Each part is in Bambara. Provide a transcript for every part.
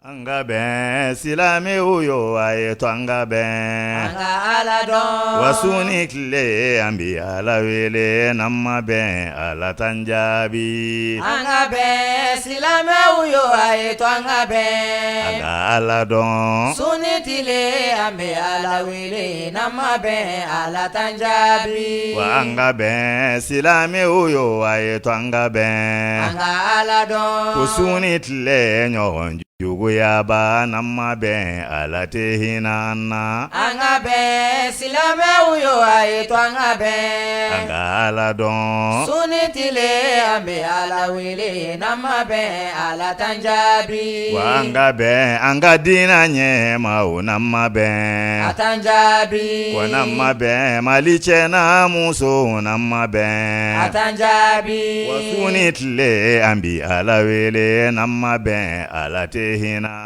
Anga ben silame uyo ayeto anga ben anga ala don wasuni kile ambi ala wele namma ben ala tanjabi anga ben silame uyo ayeto anga ben anga ala don suni tile ambi ala wele namma ben ala tanjabi wa anga ben silame uyo ayeto anga ben anga ala don wasuni kile nyon Yugo yaba namma ben ala tehinana anga ben silame uyo ayeto anga ben anga ala don suni tile ambi ala wele namma ben ala tanjabi wa anga ben anga dina nyema o namma ben atanjabi wa namma ben maliche na muso namma ben atanjabi wasuni tle ambi ala wele namma ben ala tehinana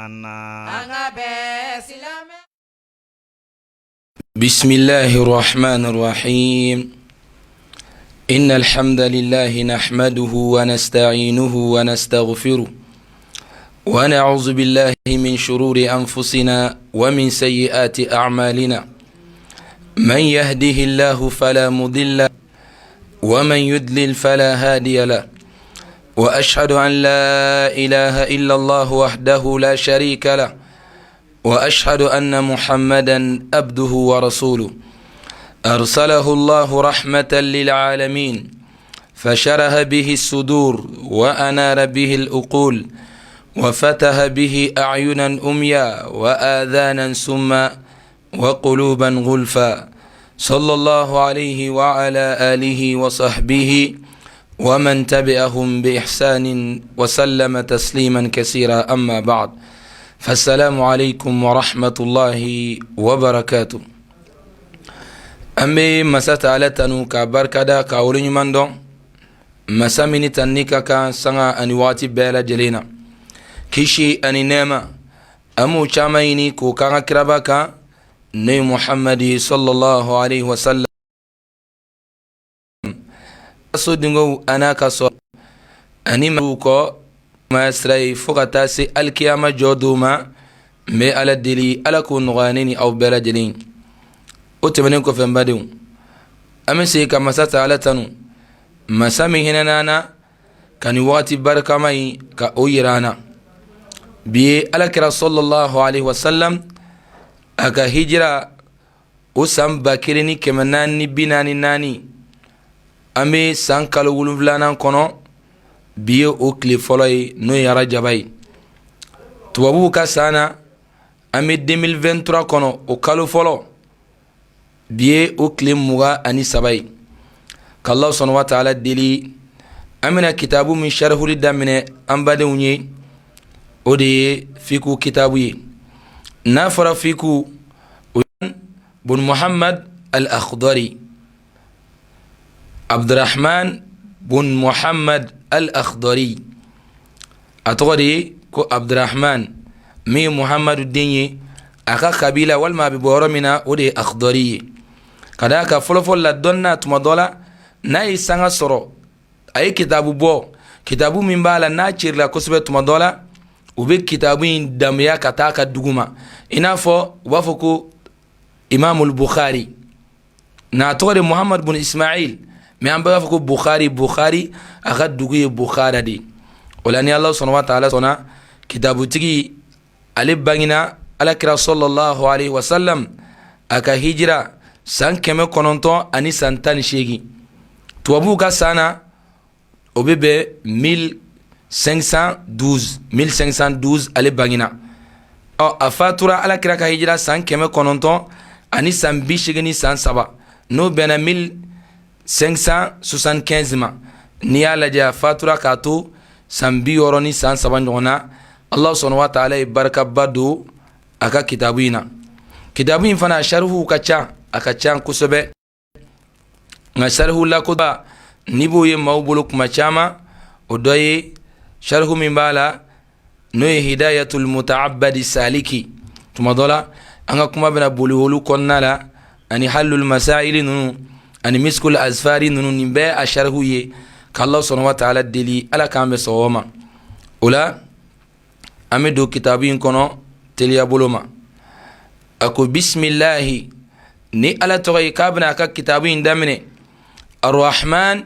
anga ben silame. بسم الله الرحمن الرحيم إن الحمد لله نحمده ونستعينه ونستغفره ونعوذ بالله من شرور أنفسنا ومن سيئات أعمالنا من يهده الله فلا مضل ومن يضلل فلا هادي له وأشهد أن لا إله إلا الله وحده لا شريك له وأشهد أن محمدا عبده ورسوله أرسله الله رحمة للعالمين فشرح به الصدور وأنار به العقول وفتح به أعينا أميا وآذانا سما وقلوبا غلفا صلى الله عليه وعلى آله وصحبه ومن تبعهم بإحسان وسلم تسليما كثيرا أما بعد فالسلام عليكم ورحمة الله وبركاته أمي مسات على تنو كبركة كاولين من دون مسامني تنيكا كان سنة أنواتي بلا جلينا كيشي أني نيما أمو شاميني كو كان كرباكا ني محمد صلى الله عليه وسلم أصدقوا أنا كسو أني مروكو ما يسري فقط سي الكيامة جودوما مي على الدلي على كون غانيني أو بلا جلين أتمنىكو في مبادئ أمي سي كما على تنو مسامي هنا نانا كان يواتي بركة ماي كأويرانا بي على كرا صلى الله عليه وسلم أكا هجرة أسام باكريني كمناني بناني ناني أمي سانكالو ولوفلانا كونو biye o kile fɔlɔ ye n'o ye Rajaba ye tubabuw ka san na an bɛ 2023 kɔnɔ o kalo fɔlɔ biye o kile 23 ye ka Allah subhanahu wa ta'ala deli an bɛna kitabu min sharhuli daminɛ an badenw ye o de ye fiqhu kitabu ye n'a fɔra fiqhu bun Muhammad al-Akhdari Abdurrahman bun Muhammad al-Akhdari atogodi ko Abdurrahman mi Muhammadu denye aka kabila walma bi boromina ode Akhdari kada ka folofol la donna tuma dola nay sanga soro ay kitabu bo kitabu min bala na cirla kosbe tuma dola ube kitabu in damya kataka duguma inafo wafoko Imam al-Bukhari na togodi Muhammad bin Ismail mais an b'a fɔ ko Bukhari a ka dugu ye Bukhara de o la ni Allah subhanahu wa ta'ala sɔnna kitabutigi ale bangina alakira sallallahu alaihi wasallam a ka hijira san 900 ani san 18 tubabuw ka san na o bɛ bɛn 1512 ale bangina a fatura alakira ka hijira san 900 ani san 80 ni san 3 n'o bɛnna 575 ma ni y'a lajɛ a fatura k'a to san 60 ni san 3 ɲɔgɔn na Allah subhanahu wa ta'ala ye barikaba don a ka kitabu in na kitabu in fana sharhu ka ca a ka ca kosɛbɛ nka sharhu lakoba ni b'o ye maaw bolo kuma caman o dɔ ye sharhu min b'a la n'o ye hidayatul muta'abbadi saliki tuma dɔ la an ka kuma bɛna boli olu kɔnɔna la ani halul masaili ninnu ani miskul azfari nunu nin bɛɛ a sharhu ye ka Allah subhanahu wa ta'ala deli ala k'an bɛ sɔgɔma o la amidu kitabin kono teliya boloma ako bismillahi ni ala toy kabna ka kitabin damne arrahman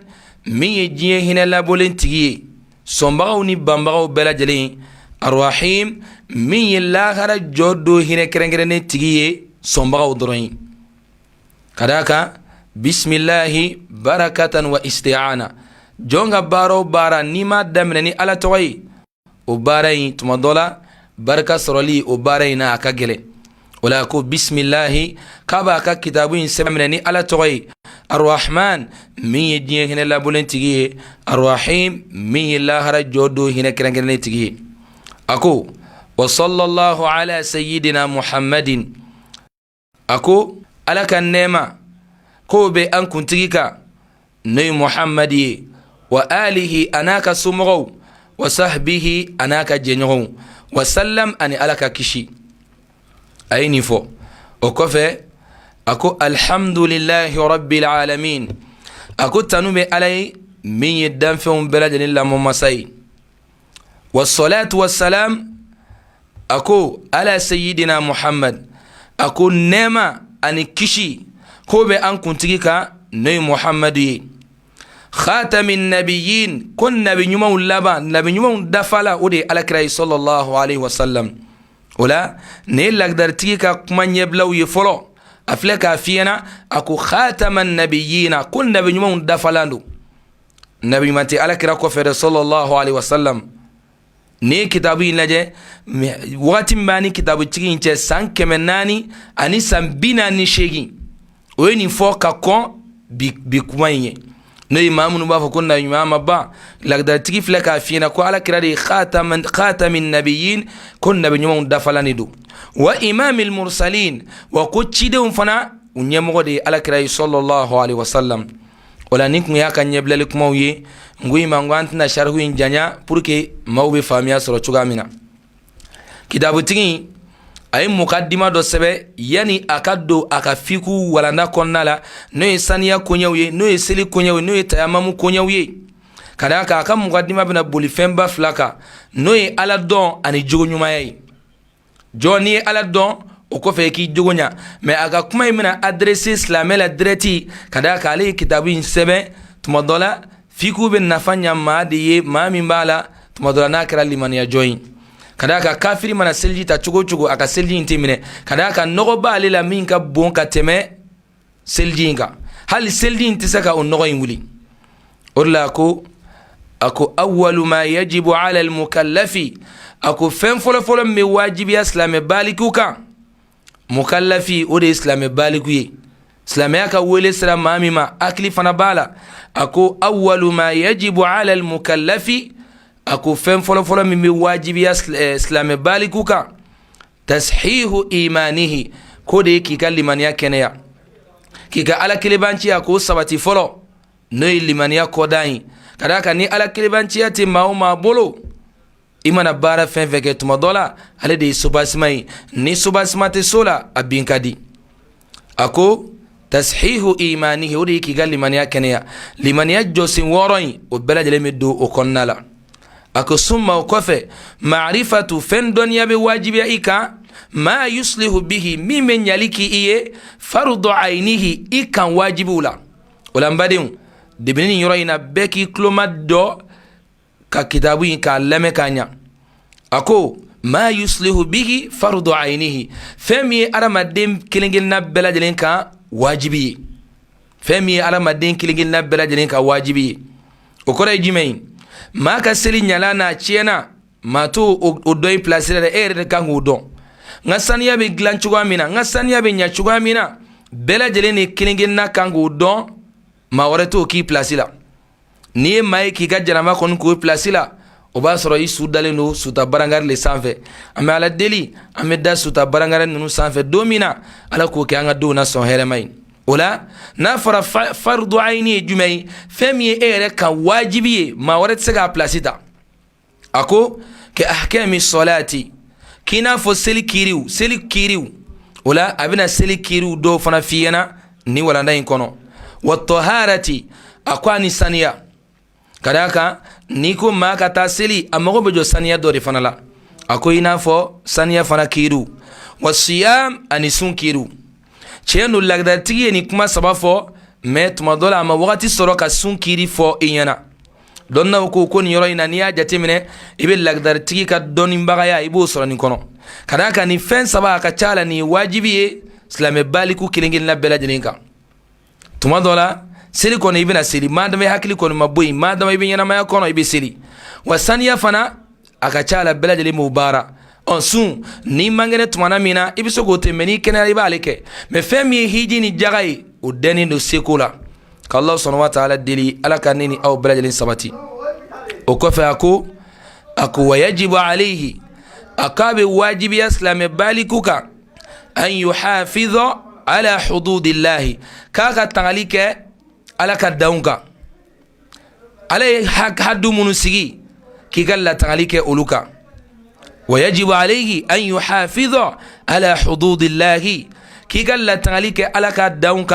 mi jiye hinala bolentigi sombagaw ni bambagaw bela jeli arrahim mi la hara jodo hine kerengerene tigiye sombagaw doroyi kadaka bismillahi barakatan wa isti'ana jonga baro bara nima damne ni ala toy o barai tumadola baraka soroli o barai na akagele wala ko bismillahi kaba ka kitabun semne ni ala toy arrahman mi jiye hine la bolentigi arrahim mi la hara jodo hine kerengerene tigiye ako wa sallallahu ala sayyidina muhammadin ako alaka nema ko be an kuntigi ka nay muhammadi wa alihi anaka sumghaw wa sahbihi anaka jenyo wa sallam ani alaka kishi ayni fo o kofe ako alhamdulillahi rabbil alamin ako tanube alay min yeddan fe on beladen la mo masay والصلاة والسلام أكو على سيدنا محمد أكو نما أني كشي كوبي أن كنتيكا ني محمد خاتم النبيين كن نبي نمو لبا نبي نمو دفلا ودي على كراي صلى الله عليه وسلم ولا نيل لقدر تيكا كمان يبلو يفلو أفلكا فينا أكو خاتم النبيين كن نبي نمو دفلا نبي ماتي على كراكو صلى الله عليه وسلم ne kitabu in laje wakati mbani kitabu tigi inche san kemenani ani san bina ni shegi oye ni fo kakon bi kumaye no imamu nuba fo kunna imama ba lagda tigi fleka fina ko ala kirari khatamin nabiyyin kun nabi nyum dafalani do wa imamil mursalin wa ko chide fana unyemo de ala kirari sallallahu alaihi wasallam wala ninkun ya kan yeblele kuma uye ngui mangwantina sharhu injanya pour que mawbe famia soro chugamina kitabu tigi ay mukaddima do sebe yani akaddo akafiku wala na konnala no isaniya kunyawye no isili kunyawye no tayamamu kunyawye kadaka aka mukaddima bina bulifemba flaka no ala don ani jogonyuma yayi joni ala don o ko fe ki jogonya me aga kuma imina adresse islamela direti kadaka ali kitabu in sebe tumadola fiku ben nafanya maadiye mami mbala tumadola nakira limaniya join kadaka kafiri mana selji ta chugo aka selji intimine kadaka nogo bali la minka bonka teme selji inga hal selji intisaka on nogo imuli orla ko ako awwalu ma yajibu ala al mukallafi ako fen folo me wajibi islame balikuka mukallafi ode islame balikuye islame aka wele sira mami ma akli fana bala ako awwalu ma yajibu ala al mukallafi ako fen folo mi wajibi islame balikuka tashihu imanihi kode kika limaniya keneya kika ala kilibanci ako sabati folo no limaniya kodai kadaka ni ala kilibanci ati mauma bolo imana bara fen feke tumadola ale de subasmai ni subasmate sola abinkadi ako tashihu imanihi odi kika limaniya keneya limaniya josin woroi o belajele meddo o konnala ako summa kofe ma'rifatu fen dunya be wajibi ika ma yuslihu bihi mimen yaliki iye fardu ainihi ikan wajibula ulambadin dibinin yoroina beki klomado ka kitabu ka lame kanya ako ma yuslihu bihi fardu ainihi femi aramadin kilingil na beladelen ka wajibi femi aramadin kilingil na beladelen ka wajibi okora jimain maka seli nyala na chiena mato odoi placer de ere kangu don ngasania be glan chugamina ngasania be nya chugamina bela jeleni kilingin na kangu don ma wareto ki placila ni mai ki ga janama kon ko placila o ba soro yi sudale no suta barangar le sanfe ame ala deli ame da suta barangar no sanfe domina ala ko ke anga do na son here mai ola na fara fardu aini jumai femi ere ka wajibi ma warat sega placita ako ke ahkami salati kina fo seli kiriu ola abina seli kiriu do fana fiyana ni wala ndai kono wa taharati akwani saniya kadaka niko maka ta seli amago bejo saniya do fana la ako ina fo saniya fana kiru wasiyam ani sun kiru chenu lagda tigi ni kuma saba fo me tuma dola ama wakati soro ka sun kiri fo inyana donna ko ni yoro ina niya jatemine ibe lagda tigi ka doni mbagaya ibo soro ni kono kadaka ni fen saba ka chala ni wajibi islame baliku kilingin la bela jeninka tuma dola seli kono ibina seli madame hakili kono maboyi madame ibina maya kono ibe seli wasaniya fana aka chala bela jeli mubara on sun ni mangene tumana mina ibiso gote meni kenali balike me femi hiji ni jagai udeni no sekula ka Allah subhanahu wa ta'ala dili ala kanini aw bela jeli sabati o ko fa ako wajibu alayhi akabe wajibi islame balikuka an yuhafidha ala hududillahi kaka tangalike ala ka daunka ala haddu munusigi kigalla tangalike uluka ويجب عليه أن يحافظ على حدود الله كي قال تناليك ألك دونك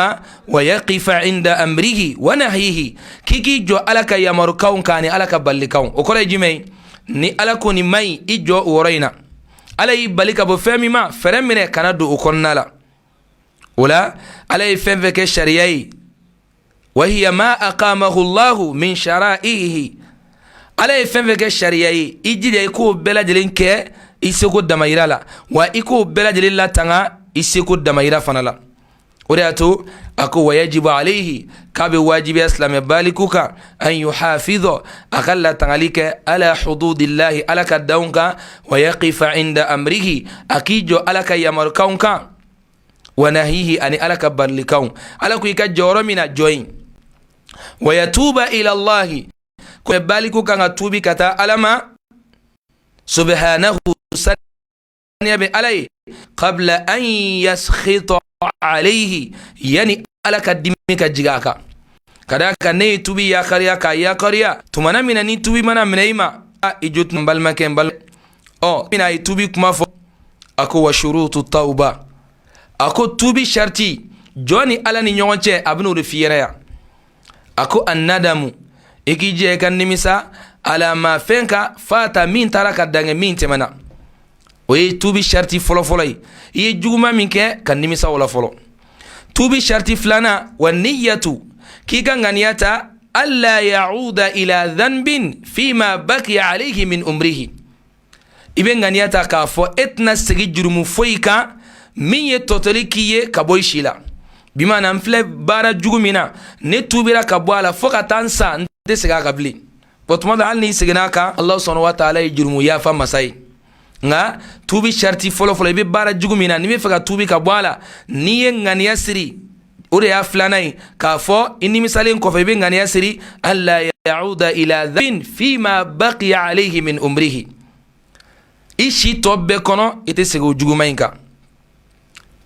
ويقف عند أمره ونهيه كي جو ألك يمركون كاني ألك بلكون وكل جمعي ni alako ni mai ijo worayna alay balika bo femi ma feremine kanadu ukonnala wala alay femve ke shariyai wa hiya ma aqamahu Allah min shara'ihi alay femve ke shariyai ijide ko bela jelinke isiko damayira la wa iko bela jelilla tanga isiko damayira fanala ورياتو أكو ويجب عليه كاب واجب إسلام بالكوكا أن يحافظ أقل تغليك على حدود الله ألك الدونك ويقف عند أمره أكيجو ألك يمركونك ونهيه أن ألك برلكون ألك يكجور من الجوين ويتوب إلى الله كو بالكوكا نتوبي كتا ألما سبحانه سنيا عليه قبل أن يسخط عليه يعني ألك دمك جيغاكا كذاك ني توبي يا كريا تمنا من ني توبي منا منيما اجوت بالما كان بال من اي توبي كما فو اكو وشروط التوبه اكو توبي شرطي جوني على ني نيونچه ابنو رفيريا اكو الندم اكي جي كان نمسا على ما فنكا فاتا من ترك دنگ من تمنا وي توبي شرطي فلو فلوي يجوما منك كان نمسا ولا فلو توبي شرطي فلانا والنية كي كان غنياتا ألا يعود إلى ذنب فيما بقي عليه من أمره إبن غنياتا كافو اتنا سجي جرمو فويكا من يتوتلي كيه كبوي شيلا بما نمفل بارا جومينا نتوبيرا كبوالا فوكا تانسا نتسجا قبلي وطمد علني سجناكا الله سبحانه وتعالى جرمو يافا مساي nga tubi sharti folo folo be bara jugumina ni me faga tubi ka bwala niye ngani yasiri ure ya flanai ka fo inni misalen ko fe be ngani yasiri alla yauda ila dhanbin fima baqiya alayhi min umrihi ishi tobbe kono ite sego jugumainka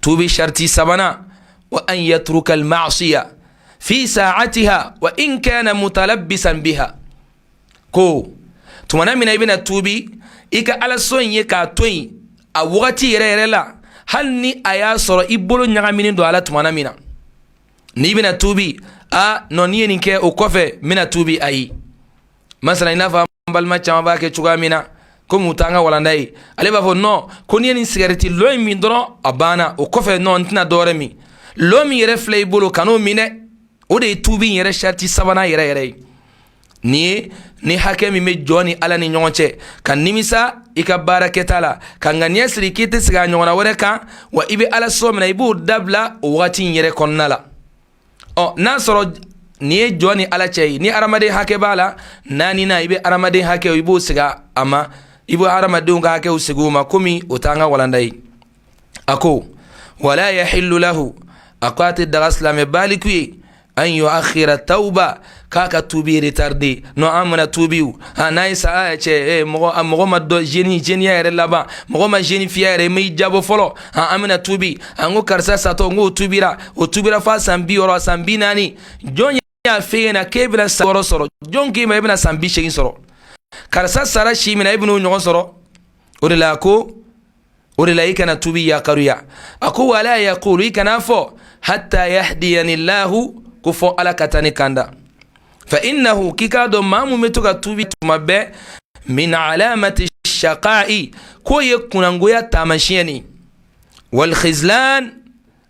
tubi sharti sabana wa an yatruka al ma'siya fi sa'atiha wa in kana mutalabbisan biha ko tumana mina ibina tubi ika ala sonye ka toyi a wakati yere la hal ni aya soro ibolo nyagamini do ala tumana mina ni bina tubi a noniye ninke o kofe mina tubi ayi masala ina fa balma chama ba ke chuga mina ko mutanga wala ndai ale ba fo no ko ni ni sigareti lo mi ndoro abana o kofe no ntina dore mi lo mi yere flay bolo kanu mine o de tubi yere sharti sabana yere ni hakemi me joni ala ni nyonche kan nimisa ika baraketala kan ngania siri kite siga nyona wereka wa ibe ala somna ibu dabla wati yere konnala nasoro ni joni ala chei ni aramade hake bala nani na ibe aramade hake ibu siga ama ibu aramade unga hake usiguma kumi utanga walandai ako wala yahillu lahu aqati dagaslam balikwi an yuakhira tauba kaka tubi retarde no amana tubiu naisa che mogo maddo jeni yare laba mogo ma jeni fiere mi jabo folo amana tubi ango karsa sato ngo tubira fa sambi oro sambi nani jonya feena kebla soro soro jonki ma ibna sambi shegin soro karsa sara shi mina ibnu nyogo soro urila ko urila ikana tubi ya qaruya aku wala yaqulu ikana fo hatta yahdiyani allah kufo ala katani kanda fa innahu kikado mamu metoka tubi tumabe min alamati الشقاء كو يكون انغويا تامشيني والخزلان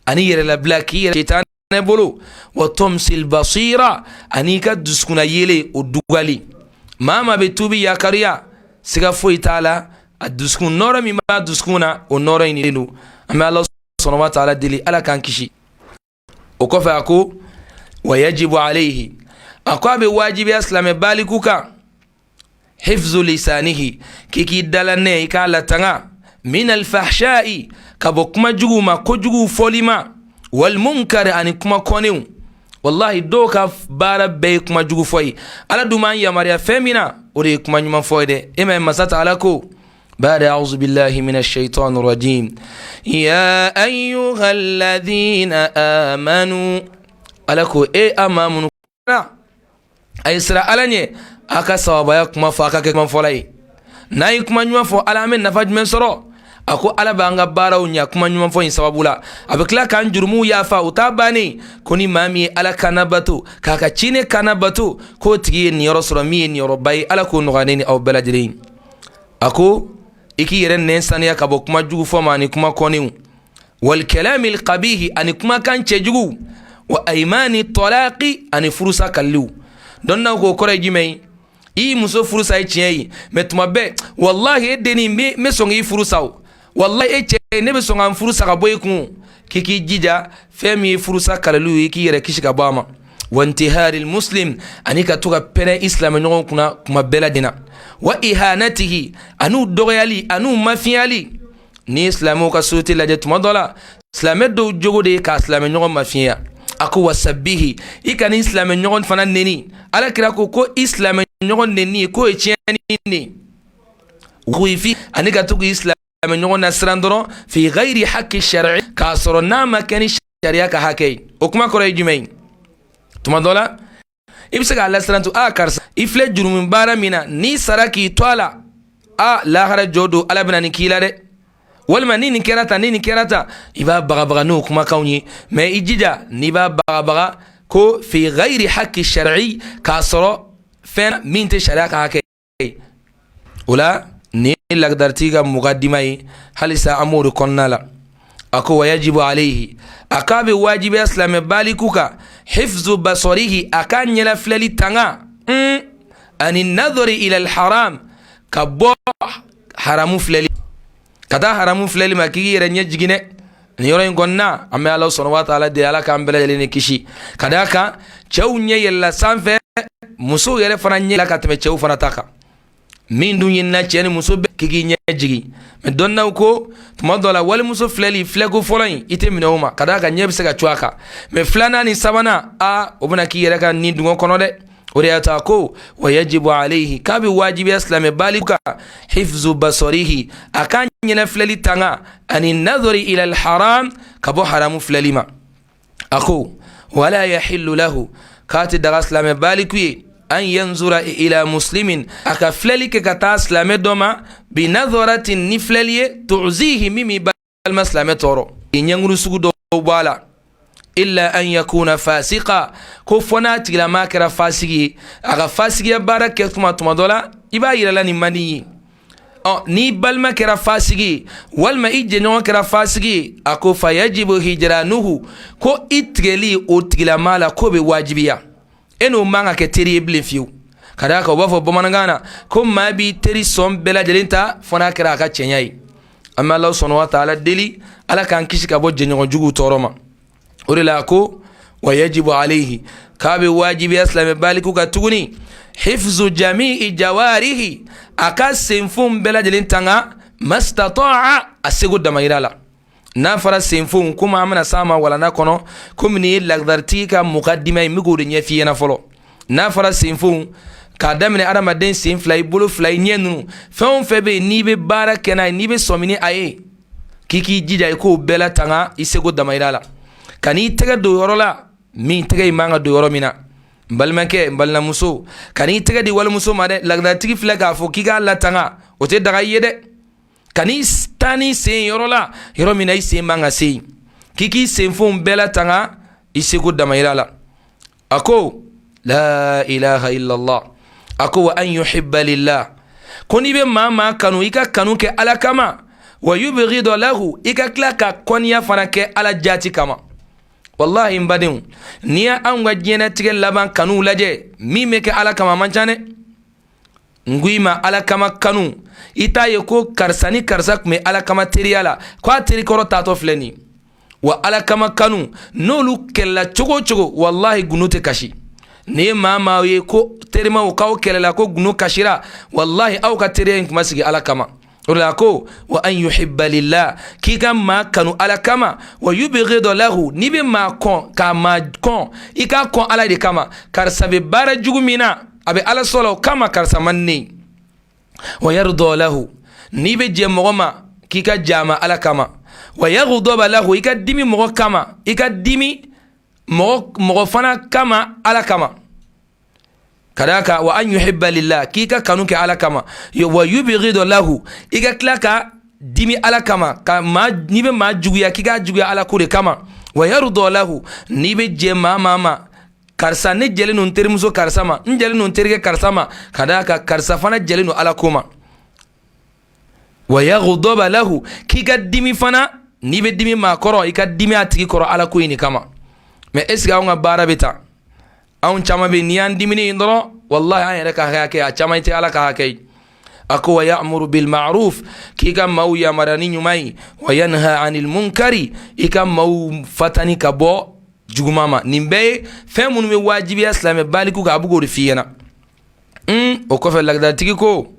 أني يرلبلاكي شيطان بولو وتمس البصيرة أني كدسكنا يلي ودوغالي ما بتوبي يا كريا سيغفوي تعالى الدسكون نورا مما دسكونا ونورا ينينو أما الله سبحانه وتعالى دلي ألا كان كشي وكفى أكو ويجب عليه أكو بواجب أسلام بالكوكا حفظ لسانه كيكي دلني كالتنا من الفحشاء كبوكما جوما كجو فوليما والمنكر أن كما كونيو والله دوكا بارا بيكما جوجو فوي على دومان يا ماريا فيمينا وري كما نيما فوي دي إما مسات علىكو بعد أعوذ بالله من الشيطان الرجيم يا أيها الذين آمنوا علىكو أمامنو أي سرا ألاني أكا سوابا يكما فاكا كما فولاي ناي كما نيما فو ألامين نفاج من سرو ako ala banga baraw nya kuma nyuma fo sababula abekla kan jurmu ya fa utabani kuni mami ala kanabatu kaka chine kanabatu ko tigi ni rasul mi ni robai ala ko nuganeni aw baladirin ako iki yeren nen saniya kabo kuma jugu fo mani kuma koni wal kalam al qabih an kuma kan chejugu wa aymani talaqi an furusa kallu donna ko kore jimai i muso furusa chiyi metuma be wallahi edeni me songi furusa wallahi eche nebe songa furusa ka boyku kiki jija femi furusa kalalu yiki yere kishika bama wantihari almuslim anika tuka pere islam nyon kuna kuma beladina wa ihanatihi anu doyali anu mafiyali ni islamu ka suti laje tumadola islamedo jogode ka islam nyon mafiya aku wasabbihi ikani islam nyon fana neni ala kira ko islam nyon neni ko echiani ni wifi anika tuka islam من يقولنا سراندرو في غير حق الشرع كاسرنا ما كان الشريعة كهكي وكما كوري جمعين ثم دولا إبسك على سراندو كارس إفلت جرم بارا منا ني سراكي طوالا لا خرج جودو على بنا نكيلا ري والما ني نكيراتا إبا بغا بغا نو كما كوني ما إجيجا نبا بغا بغا كو في غير حق الشرعي كاسرو فين مين تشريعة كهكي ولا ni lagdartiga muqaddimai halisa amuru konnala ako wajibu alayhi akabe wajibi aslam balikuka hifzu basarihi akanyela flali tanga ani nadhari ila alharam kabo haramu flali kada haramu flali makiyere nyejigine ni yoro ngonna amma Allah subhanahu wa ta'ala de ala kan belale ne kishi kadaka chawnya yalla sanfe muso yele fananye la katme chaw fanataka min dun yinna cheni muso kiki nyejigi me donna ko tumadola wal muso fleli flego folai ite minoma kada ka nyebse ka chwaka me flana ni sabana obuna ki yere ka ni dungo kono de ورياتا كو ويجب عليه كابي واجب اسلام بالك حفظ بصره اكان ينفللي تانا ان النظر الى الحرام كبو حرام فللما اكو ولا يحل له كات دغ اسلام بالك ان ينظر الى مسلم اكفللك كتا اسلام دوما بنظره نفللي تعزيه ميمي بالمسلم تورو ينغرو سغدو بالا إلا أن يكون فاسقا كفنا تلا ما كرا فاسقي أغا فاسقي بارك كما تمدولا إبا يرلاني ماني ني بل ما كرا فاسقي والما إجي نوان كرا فاسقي أكو فيجب هجرانه كو إتغلي أو تلا مالا كو بواجبيا إنو مانا كتري إبلي فيو كداك وبافو بمانغانا كو ما بي تري سوم بلا جلنتا فنا كرا كتشنياي أما الله سبحانه وتعالى دلي ألا كان كيشي كابو جنيغو جوغو توروما ورلاكو ويجب عليه كابي واجب يسلم بالكو كتغني حفظ جميع جواره أكاس سنفون بلا جلين تنغا ما استطاع أسيقود دمائرالا نافر سنفون كما عمنا ساما ولا ناكونو كمني لغدرتيكا مقدمة مقودين يفينا فلو نافر سنفون كادامني أرام دين سين فلاي بولو فلاي نينو فهم فبي نيبي بارا كناي نيبي سوميني أيه كيكي جيجا يكو بلا تنغا يسيقود دمائرالا kani tega do yoro la min tega imanga do yoro mina balmake balna muso kani tega di wal muso made lagda tigi flaga fo kiga la tanga o te daga yede kani stani se yoro la yoro mina ise manga se kiki se fon bela tanga ise ko damairala ako la ilaha illa allah ako wa an yuhibba lillah ko n'i bɛ maa kanu i ka kanu kɛ ala kama wa yubghidu lahu i ka tila ka kɔniya fana kɛ ala jati kama. Wallahi n badenw n'i y'anw ka diɲɛnatigɛ laban kanuw lajɛ min bɛ kɛ ala kama man ca dɛ. n ko i ma ala kama kanu i t'a ye ko karisa ni karisa tun bɛ ala kama teriya la ko a teri kɔrɔ taatɔ filɛ nin ye. wa ala kama kanu n'olu kɛlɛla cogo o cogo wallahi gunu tɛ kasi. ni ye maa ye ko terimaw k'aw kɛlɛla ko gunu kasira wallahi aw ka teriya in tun ma sigi ala kama. o de la ko wa an yuhibba lillah k'i ka maa kanu ala kama wa yubghidu lahu n'i bɛ maa kɔn k'a maa kɔn i k'a kɔn ala de kama. karisa bɛ baara jugu min na a bɛ ala sɔrɔ o kama karisa man ne. wa yarda lahu n'i bɛ jɛ mɔgɔ ma k'i ka jama ala kama. wa yaghdaba lahu i ka dimi mɔgɔ kama i ka dimi mɔgɔ fana kama ala kama. kadaka wa an yuhibba lillah k'i ka kanu kɛ ala kama wa yubghidu lahu i ka tila ka dimi ala kama ka n'i bɛ maa juguya k'i ka juguya ala ko de kama. wa yarda lahu n'i bɛ jɛ maa ma karisa ne jɛlen don n terimuso karisa ma n jɛlen don n terikɛ karisa ma kadaka karisa fana jɛlen don ala ko ma. wa yaghdaba lahu k'i ka dimi fana n'i bɛ dimi maa kɔrɔ i ka dimi a tigi kɔrɔ ala ko in de kama. mais est ce que anw ka baara bɛ ta anw caman bɛ n'i y'an dimini in dɔrɔn wallahi an yɛrɛ ka hakɛ a caman tɛ ala ka hakɛ ye. a ko wa ya'muru bil ma'ruf k'i ka maaw yamaruya ni ɲuman ye wa yanha anil munkari i ka maaw fatani ka bɔ juguma ma. nin bɛɛ ye fɛn minnu bɛ wajibiya silamɛ baliku kan a bɛ k'o de f'i ɲɛna. o kɔfɛ lagdatigi ko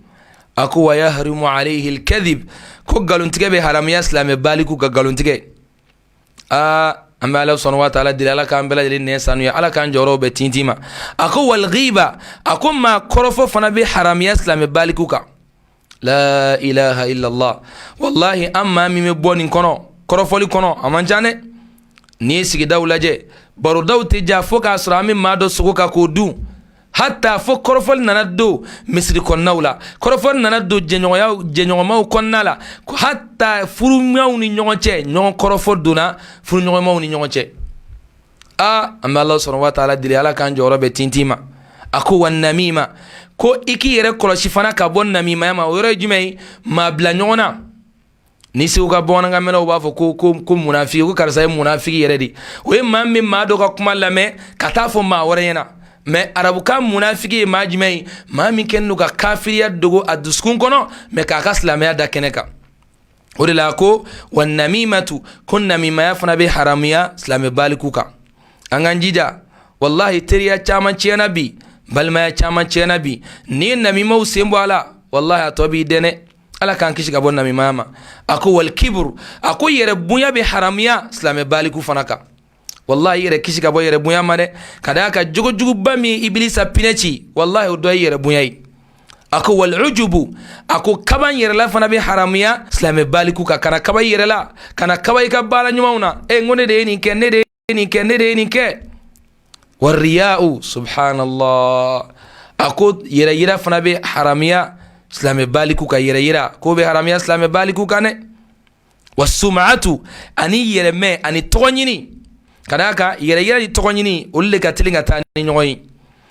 a ko wa yahrimu alayhi al-kadhib ko nkalontigɛ bɛ haramuya silamɛ baliku ka nkalontigɛ. an bɛ ala sɔnna wa taala deli ala k'an bɛɛ lajɛlen nɛn sanuya ala k'an jɔyɔrɔw bɛɛ tintin ma. a ko wal ghiba a ko maa kɔrɔfɔ fana bɛ haramuya silamɛ baliku kan. la ilaha illallah wallahi an maa min bɛ bɔ nin kɔnɔ kɔrɔfɔli kɔnɔ a man ca dɛ. n'i ye sigidaw lajɛ barodaw tɛ ja fo k'a sɔrɔ an bɛ maa dɔ sogo kan k'o dun. hatta fo kɔrɔfɔli nana don misiri kɔnɔnaw la kɔrɔfɔli nana don jɛɲɔgɔnmaw kɔnɔna la hatta furuɲɔgɔnw ni ɲɔgɔn cɛ ɲɔgɔn kɔrɔfɔ donna furuɲɔgɔnmaw ni ɲɔgɔn cɛ. an bɛ ala sɔnna wa taala deli ala k'an jɔyɔrɔ bɛɛ tintin ma. a ko wa namima ko i k'i yɛrɛ kɔlɔsi fana ka bɔ namimaya ma o yɔrɔ ye jumɛn ye maa bila ɲɔgɔn na. ni segu ka bamanankan mɛnnaw b'a fɔ ko munafiki ko karisa ye munafiki yɛrɛ de. o ye maa min maa dɔ ka kuma lamɛn ka taa fɔ maa wɛrɛ ɲɛna. mais arabukan munafiki ye maa jumɛn ye maa min kɛlen don ka kafiriya dogo a dusukun kɔnɔ mais k'a ka silamɛya da kɛnɛ kan. o de la ko wa namimatu ko namimaya fana bɛ haramuya silamɛ baliku kan. an k'an jija wallahi teriya caman tiɲɛna bi balimaya caman tiɲɛna bi n'i ye namimaw sen bɔ a la wallahi a tɔ b'i dɛnɛ ala k'an kisi ka bɔ namimaya ma. a ko wal kibru a ko yɛrɛ bonya bɛ haramuya silamɛ baliku fana kan. wallahi yɛrɛ kisi ka bɔ yɛrɛ bonya ma dɛ ka d'a ka jogojuguba min ibilisa pinɛ ci wallahi o dɔ ye yɛrɛ bonya ye. a ko wal ujubu a ko kaba yɛrɛ la fana bɛ haramuya silamɛ baliku kan. kana kaba i yɛrɛ la kana kaba i ka baara ɲumanw na n ko ne de ye nin kɛ ne de ye nin kɛ ne de ye nin kɛ. wa riya'u subhanallah a ko yɛrɛ yira fana bɛ haramuya silamɛ baliku kan. yɛrɛ yira ko bɛ haramuya silamɛ baliku kan dɛ. wa sum'atu ani yɛrɛmɛ ani tɔgɔ ɲini ka d'a kan yɛrɛ yira ni tɔgɔ ɲini olu de ka teli ka taa ni ɲɔgɔn ye.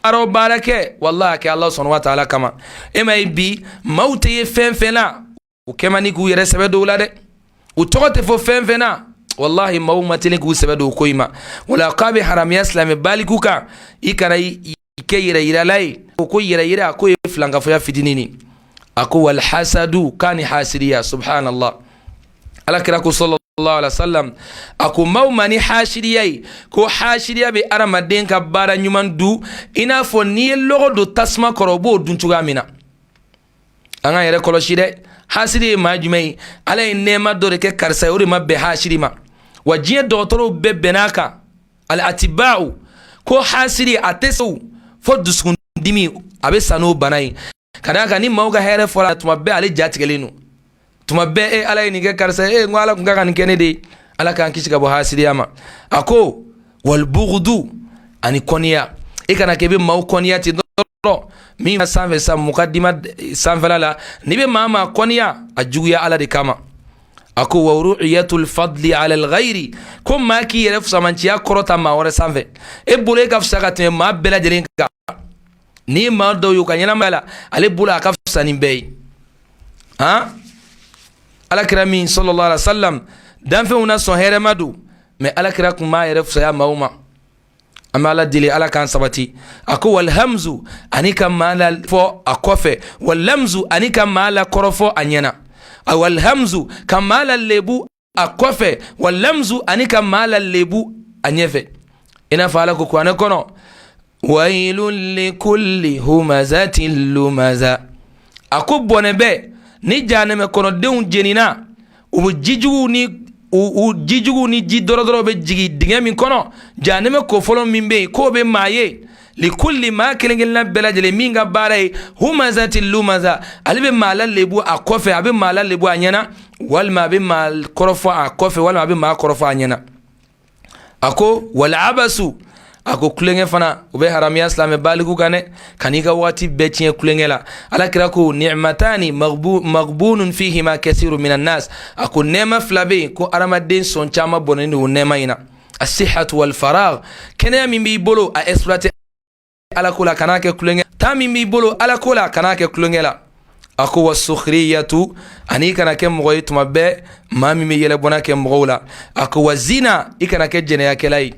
baara baara kɛ wallahi kɛ ala sɔnna wa taala kama. e ma ye bi maaw tɛ ye fɛn fɛn na u kɛ man di k'u yɛrɛ sɛbɛ don o la dɛ. u tɔgɔ tɛ fɔ fɛn fɛn na wallahi maaw ma teli k'u sɛbɛ don o ko in ma. wala k'a bɛ haramuya silamɛ baliku kan i kana i kɛ yɛrɛ yirala ye. o ko yɛrɛ yira ko ye filankafoya fitinin ni. a ko wal hasadu k'a ni hasiriya subhanallah ala kira ko sallallahu alaihi wasallam a ko maaw ma ni hasiriya ye ko hasiriya bɛ adamaden ka baara ɲuman du i n'a fɔ n'i ye lɔgɔ don tasuma kɔrɔ o b'o dun cogoya min na. an k'an yɛrɛ kɔlɔsi dɛ. hasiri ye maa jumɛn ye ala ye nɛɛma dɔ de kɛ karisa ye o de ma bɛn hasiri ma. wa diɲɛ dɔgɔtɔrɔw bɛɛ bɛnn'a kan al atiba'u ko hasiri a tɛ se fo dusukundimi a bɛ sa n'o bana ye. ka d'a kan ni maaw ka hɛrɛ fɔra tuma bɛɛ ale ja tigɛlen don. tuma bɛɛ ala ye nin kɛ karisa ye n ko ala tun ka nin kɛ ne de ye. ala k'an kisi ka bɔ hasiriya ma. a ko wal bughdu ani kɔniya i kana kɛ i bɛ maaw kɔniya ten dɔrɔn min bɛ sanfɛ sa mukadima sanfɛla la n'i bɛ maa kɔniya a juguya ala de kama. a ko wa ru'iyatul fadli ala al-ghayri ko maa k'i yɛrɛ fusamanciya kɔrɔta maa wɛrɛ sanfɛ e bolo e ka fisa ka tɛmɛ maa bɛɛ lajɛlen kan. ni ma dɔw y'u ka ɲɛnamaya la ale bolo a ka fisa ni bɛɛ ye alakira min sallallahu alaihi wasallam danfɛnw na sɔn hɛrɛma don mais alakira kun b'a yɛrɛ fisaya maaw ma an bɛ ala deli ala k'an sabati a ko walhamzu ani ka maa la fɔ a kɔfɛ wallamzu ani ka maa la kɔrɔfɔ a ɲɛna walhamzu ka maa la lebu a kɔfɛ wallamzu ani ka maa la lebu a ɲɛfɛ i n'a fɔ ala ko kuranɛ kɔnɔ wailun likulli humazatin lumaza a ko bɔnɛ bɛ ni jahanɛmɛ kɔnɔdenw jenina u bɛ jijugu ni ji dɔrɔdɔrɔ bɛ jigi dingɛ min kɔnɔ jahanɛmɛ kofɔlɔ min bɛ yen k'o bɛ maa ye likulli maa kelen-kelenna bɛɛ lajɛlen min ka baara ye humazatin lumaza ale bɛ maa la lebu a kɔfɛ a bɛ maa la lebu a ɲɛna walima a bɛ maa kɔrɔfɔ a kɔfɛ walima a bɛ maa kɔrɔfɔ a ɲɛna a ko wal abasu a ko kulonkɛ fana u bɛ haramiya silamɛ baliku kan dɛ kan'i ka waati bɛɛ tiɲɛ kulonkɛ la alakira ko ni'matani maghbunun fihima kathiru minan nas a ko nɛɛma fila bɛ yen ko adamaden sɔn caman bɔnnen don o nɛɛma in na as-sihhatu wal faragh kɛnɛya min b'i bolo a exploiter ala ko la kan'a kɛ kulonkɛ temps min b'i bolo ala ko la kan'a kɛ kulonkɛ la a ko was-sukhriyatu ani kana kɛ mɔgɔ ye tuma bɛɛ maa min bɛ yɛlɛbɔna kɛ mɔgɔw la a ko wa zina i kana kɛ jɛnɛyakɛla ye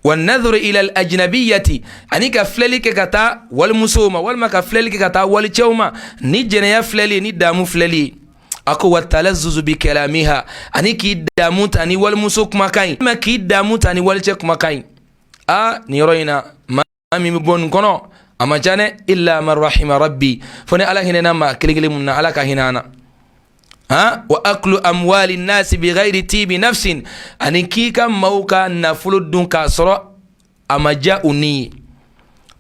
والنظر إلى الأجنبية أنيك فلالي كتا والمسومة والما كفلالي كتا والتشوما ني جنيا فلالي ني دامو فلالي أكو والتلزز بكلامها أنيك داموت أني والمسوك مكاين ما كي داموت أني والتشك مكاين نيروينا ما مبون كنو أما جاني إلا من رحم ربي فني على هنا ما كلي من على كهنانا وأكل أموال الناس بغير تيب نفس أني كيكا موكا نفل دون كاسرة أما جاءني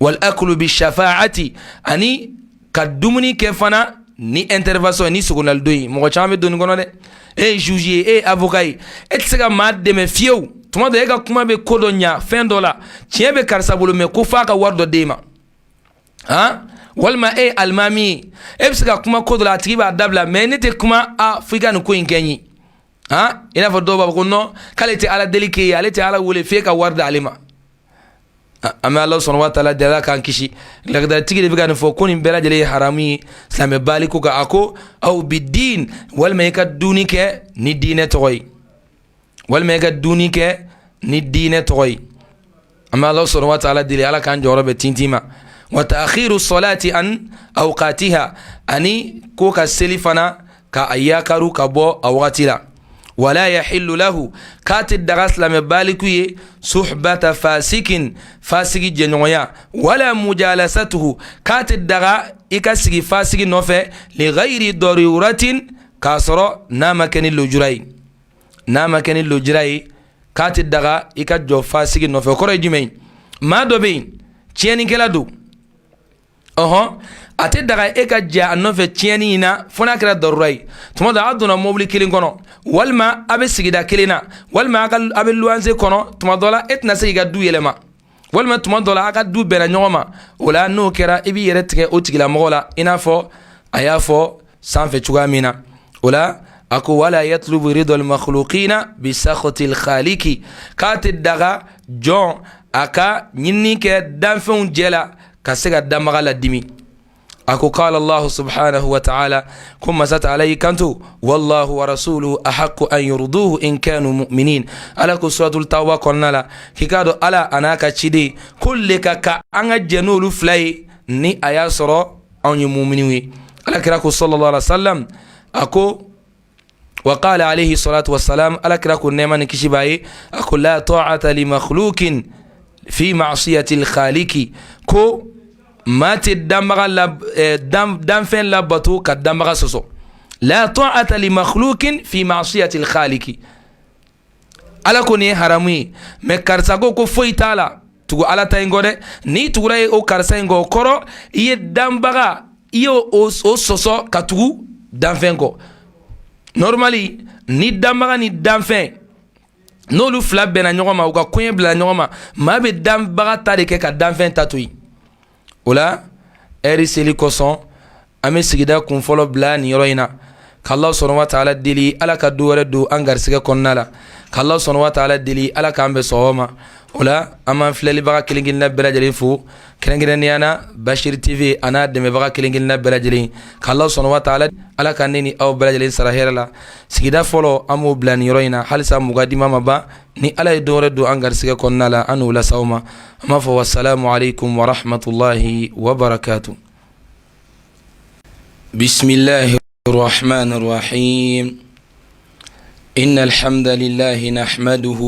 والأكل بالشفاعة أني كدومني كيفنا ni intervention ni sugunal doyi mo chambe doni gono de juger avocat etsaga ma deme fiew tuma de ga kuma be kodonya fin dola tiebe karsabulu me ko fa ka wardo dema walma almami ebsika kuma kodola tiba dabla menete kuma afrika no ko inkenyi ina fo doba ko no kalete ala delike alete ala wole fe ka warda alima ama Allah subhanahu wa ta'ala dala kan kishi lagda tigide bigan fo koni bela jele harami islam baliku ka ako aw bidin wal mayka dunike ni dine toy wal mayka dunike ni dine toy ama Allah subhanahu wa ta'ala dile ala kan jorobe tintima wa ta'khiru salati an awqatiha ani ko ka selifana ka ayakaru ka bo awqatila ولا يحل له كات الدرس لم بالكوي صحبة فاسق جنويا ولا مجالسته كات الدرا إكسر فاسق نوفه لغير ضرورة كاسر نامكن اللجراي كات الدرا إكجو فاسق نوفه كره جمين ما دوبين تياني كلا دو ate daga eka ja anofe tieni ina fona kira dorai tuma da aduna mobili kilin kono walma abe sigida kilina walma aka abe luanze kono tuma dola etna siga du yelema walma tuma dola aka du bena nyoma wala no kera ibi yere tike otigila mogola ina fo aya fo sanfe chugamina wala ako wala yatlubu ridal makhluqina bi sakhati al khaliqi kate daga jon aka nyinni ke danfon jela kasega damaga la dimi أكو قال الله سبحانه وتعالى كما زت عليه كنتو والله ورسوله أحق أن يرضوه إن كانوا مؤمنين ألاكو سورة التوبة قلنا لا كيكادو ألا أناكا تشيدي كل كأنغ جنول فلاي ني أياسر أن يمؤمنين ألاكراكو صلى الله عليه وسلم أكو وقال عليه الصلاة والسلام ألاكراكو نيمان كشباي أكو لا طاعة لمخلوق في معصية الخالق كو مات الدمغ دم فين لبطو كالدمغ سوسو لا طاعة لمخلوق في معصية الخالق على كوني حرامي مكارساغو كو فوي تالا تغو على تاينغو ني تغراي او كارساينغو كورو يه دمبغا يه او سوسو كاتغو دم فينغو normally ni damaga ni damfin nolu fla bena nyogoma uka kwenye bla nyogoma mabe dambaga tade ke ka damfin tatui ola eri seli koson ame sigida kun folo bla ni yoro ina kallahu subhanahu wa ta'ala dili ala ka du wɛrɛ don an garisɛgɛ kɔnɔna la kallahu subhanahu wa ta'ala dili ala k'an bɛ sɔgɔma o la an b'an filɛlibaga kelen kelenna bɛɛ lajɛlen fo kɛrɛnkɛrɛnnenya la Bashir TV a n'a dɛmɛbaga kelen kelenna bɛɛ lajɛlen kallahu subhanahu wa ta'ala ala ka ne ni aw bɛɛ lajɛlen sara hɛrɛ la sigida fɔlɔ an b'o bila nin yɔrɔ in na halisa mugadima ma ban ni ala ye don wɛrɛ don an garisɛgɛ kɔnɔna la an n'o lasaw ma an b'a fɔ wassalamu alaikum wa rahmatullahi wa barakatuh. bismillahi الرحمن الرحيم إن الحمد لله نحمده